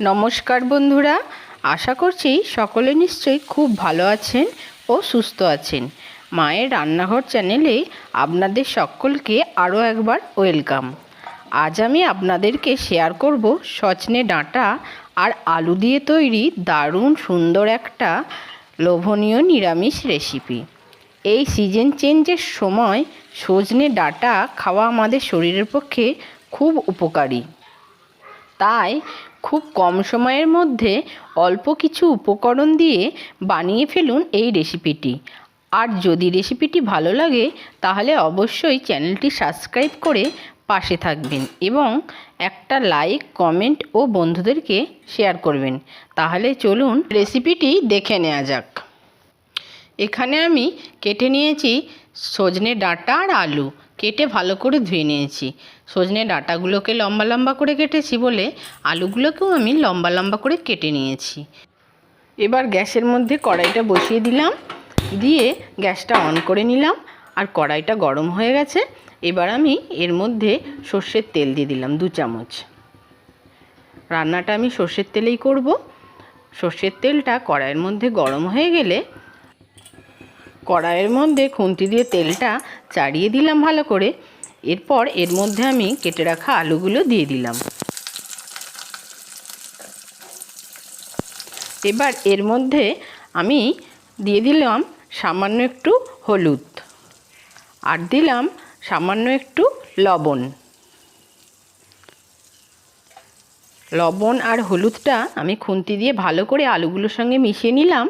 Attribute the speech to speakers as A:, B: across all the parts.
A: নমস্কার বন্ধুরা, আশা করছি সকলে নিশ্চয়ই খুব ভালো আছেন ও সুস্থ আছেন। মায়ের রান্নাঘর চ্যানেলে আপনাদের সকলকে আরও একবার ওয়েলকাম। আজ আমি আপনাদেরকে শেয়ার করব সজনে ডাঁটা আর আলু দিয়ে তৈরি দারুণ সুন্দর একটা লোভনীয় নিরামিষ রেসিপি। এই সিজন চেঞ্জের সময় সজনে ডাঁটা খাওয়া আমাদের শরীরের পক্ষে খুব উপকারী। তাই খুব কম সময়ের মধ্যে অল্প কিছু উপকরণ দিয়ে বানিয়ে ফেলুন এই রেসিপিটি। আর যদি রেসিপিটি ভালো লাগে তাহলে অবশ্যই চ্যানেলটি সাবস্ক্রাইব করে পাশে থাকবেন এবং একটা লাইক, কমেন্ট ও বন্ধুদেরকে শেয়ার করবেন। তাহলে চলুন রেসিপিটি দেখে নেওয়া যাক। এখানে আমি কেটে নিয়েছি সজনে ডাঁটা আর আলু, কেটে ভালো করে ধুয়ে নিয়েছি। সজনে ডাঁটাগুলোকে লম্বা লম্বা করে কেটেছি বলে আলুগুলোকেও আমি লম্বা লম্বা করে কেটে নিয়েছি। এবার গ্যাসের মধ্যে কড়াইটা বসিয়ে দিলাম, দিয়ে গ্যাসটা অন করে নিলাম। আর কড়াইটা গরম হয়ে গেছে। এবার আমি এর মধ্যে সর্ষের তেল দিয়ে দিলাম 2 চামচ। রান্নাটা আমি সর্ষের তেলেই করব। সর্ষের তেলটা কড়াইয়ের মধ্যে গরম হয়ে গেলে কড়াইয়ের মধ্যে খুন্তি দিয়ে তেলটা চাড়িয়ে দিলাম ভালো করে। এরপর এর মধ্যে আমি কেটে রাখা আলুগুলো দিয়ে দিলাম। এবার এর মধ্যে আমি দিয়ে দিলাম সামান্য একটু হলুদ আর দিলাম সামান্য একটু লবণ। লবণ আর হলুদটা আমি খুন্তি দিয়ে ভালো করে আলুগুলোর সঙ্গে মিশিয়ে নিলাম।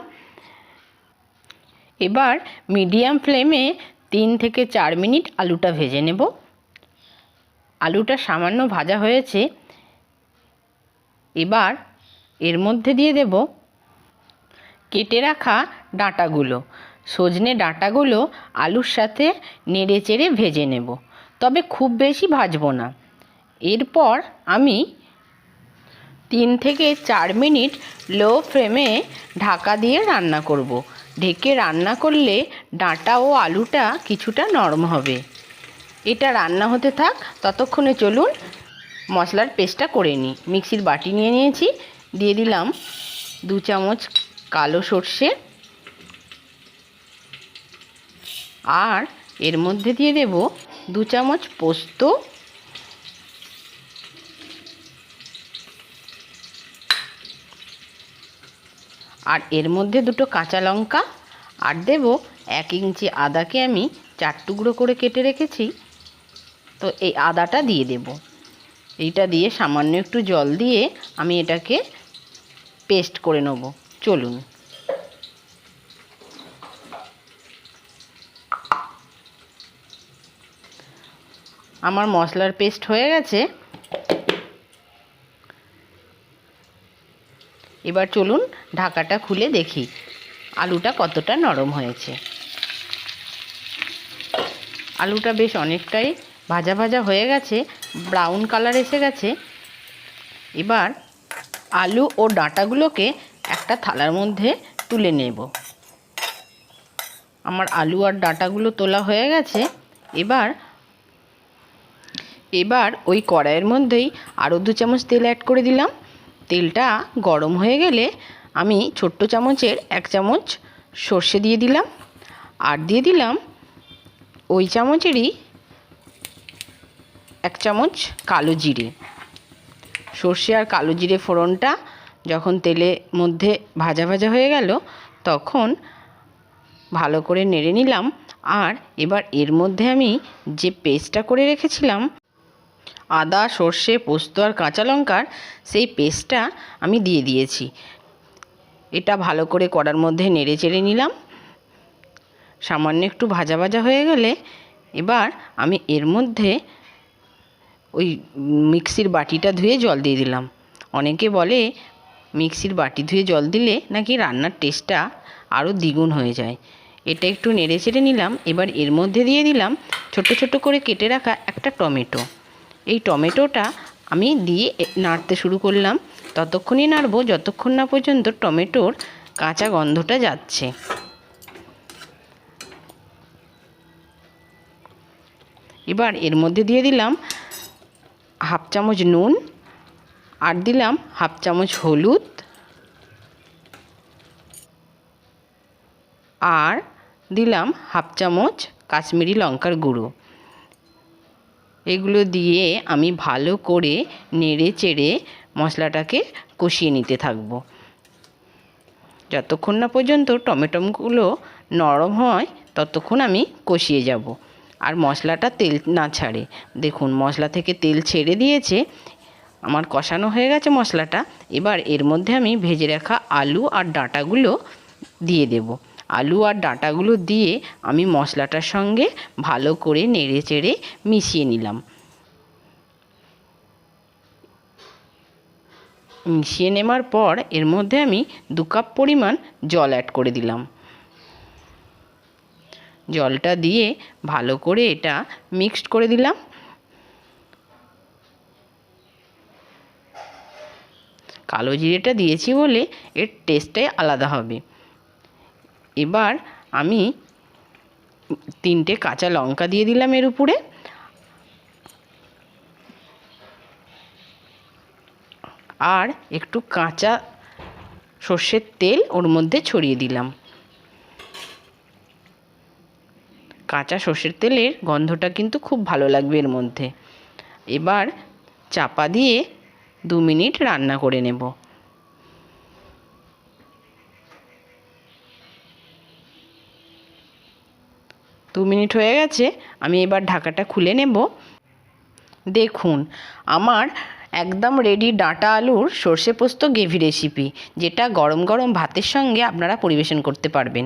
A: এবার মিডিয়াম ফ্লেমে 3 থেকে 4 মিনিট আলুটা ভেজে নেব। আলুটা সামান্য ভাজা হয়েছে। এবার এর মধ্যে দিয়ে দেব কেটে রাখা ডাঁটাগুলো। সজনে ডাঁটাগুলো আলুর সাথে নেড়ে চেড়ে ভেজে নেব, তবে খুব বেশি ভাজবো না। এরপর আমি 3 থেকে 4 মিনিট লো ফ্লেমে ঢাকা দিয়ে রান্না করব। ঢেকে রান্না করলে ডাঁটা ও আলুটা কিছুটা নরম হবে। এটা রান্না হতে থাক, ততক্ষণে চলুন মশলার পেস্টটা করে নিই। মিক্সির বাটি নিয়ে নিয়েছি, দিয়ে দিলাম 2 চামচ কালো সর্ষে আর এর মধ্যে দিয়ে দেব 2 চামচ পোস্ত আর এর মধ্যে 2টো কাঁচা লঙ্কা আর দেব 1 ইঞ্চি আদাকে আমি 4 টুকরো করে কেটে রেখেছি। তো এই আদাটা দিয়ে দেব। এইটা দিয়ে সামান্য একটু জল দিয়ে আমি এটাকে পেস্ট করে নেব। চলুন। আমার মশলার পেস্ট হয়ে গেছে। এবার চলুন ঢাকাটা খুলে দেখি আলুটা কতটা নরম হয়েছে। আলুটা বেশ অনেকটাই ভাজা ভাজা হয়ে গেছে, ব্রাউন কালার এসে গেছে। এবার আলু ও ডাঁটাগুলোকে একটা থালার মধ্যে তুলে নেব। আমার আলু আর ডাঁটাগুলো তোলা হয়ে গেছে। এবার ওই কড়াইয়ের মধ্যেই আরও 2 চামচ তেল অ্যাড করে দিলাম। তেলটা গরম হয়ে গেলে আমি ছোট্ট চামচের 1 চামচ সর্ষে দিয়ে দিলাম আর দিয়ে দিলাম ওই চামচেরই 1 চামচ কালো জিরে। সর্ষে আর কালো জিরে ফোড়নটা যখন তেলের মধ্যে ভাজা ভাজা হয়ে গেল তখন ভালো করে নেড়ে নিলাম। আর এবার এর মধ্যে আমি যে পেস্টটা করে রেখেছিলাম আদা, সর্ষে, পোস্ত আর কাঁচা লঙ্কার, সেই পেস্টটা আমি দিয়ে দিয়েছি। এটা ভালো করে কড়ার মধ্যে নেড়ে চেড়ে নিলাম। সামান্য একটু ভাজা ভাজা হয়ে গেলে এবার আমি এর মধ্যে ওই মিক্সির বাটিটা ধুয়ে জল দিয়ে দিলাম। অনেকে বলে মিক্সির বাটি ধুয়ে জল দিলে নাকি রান্নার টেস্টটা আরও দ্বিগুণ হয়ে যায়। এটা একটু নেড়ে চেড়ে নিলাম। এবার এর মধ্যে দিয়ে দিলাম ছোট ছোট করে কেটে রাখা একটা টমেটো। এই টমেটোটা আমি দিয়ে নাড়তে শুরু করলাম। ততক্ষণই নাড়ব যতক্ষণ না পর্যন্ত টমেটোর কাঁচা গন্ধটা যাচ্ছে। এবার এর মধ্যে দিয়ে দিলাম 1/2 চামচ নুন আর দিলাম হাফ চামচ হলুদ, আর দিলাম হাফ চামচ কাশ্মীরি লঙ্কার গুঁড়ো। এগুলো দিয়ে আমি ভালো করে নেড়ে চেড়ে মশলাটাকে কষিয়ে নিতে থাকবো যতক্ষণ না পর্যন্ত টমেটোগুলো নরম হয়, ততক্ষণ আমি কষিয়ে যাব। আর মশলাটা তেল না ছাড়ে। দেখুন মশলা থেকে তেল ছেড়ে দিয়েছে, আমার কষানো হয়ে গেছে মশলাটা। এবার এর মধ্যে আমি ভেজে রাখা আলু আর ডাঁটাগুলো দিয়ে দেব। আলু আর ডাঁটাগুলো দিয়ে আমি মশলাটার সঙ্গে ভালো করে নেড়ে চেড়ে মিশিয়ে নিলাম। মিশিয়ে নেওয়ার পর এর মধ্যে আমি 2 কাপ পরিমাণ জল অ্যাড করে দিলাম। জলটা দিয়ে ভালো করে এটা মিক্সড করে দিলাম। কালো জিরেটা দিয়েছি বলে এর টেস্টটাই আলাদা হবে। এবার আমি 3টে কাঁচা লঙ্কা দিয়ে দিলাম এর উপরে, আর একটু কাঁচা সর্ষের তেল ওর মধ্যে ছড়িয়ে দিলাম। কাঁচা সর্ষের তেলের গন্ধটা কিন্তু খুব ভালো লাগবে এর মধ্যে। এবার চাপা দিয়ে 2 মিনিট রান্না করে নেব। 2 মিনিট হয়ে গেছে, আমি এবার ঢাকাটা খুলে নেব। দেখুন আমার একদম রেডি ডাঁটা আলুর সর্ষে পোস্ত গ্রেভি রেসিপি, যেটা গরম গরম ভাতের সঙ্গে আপনারা পরিবেশন করতে পারবেন।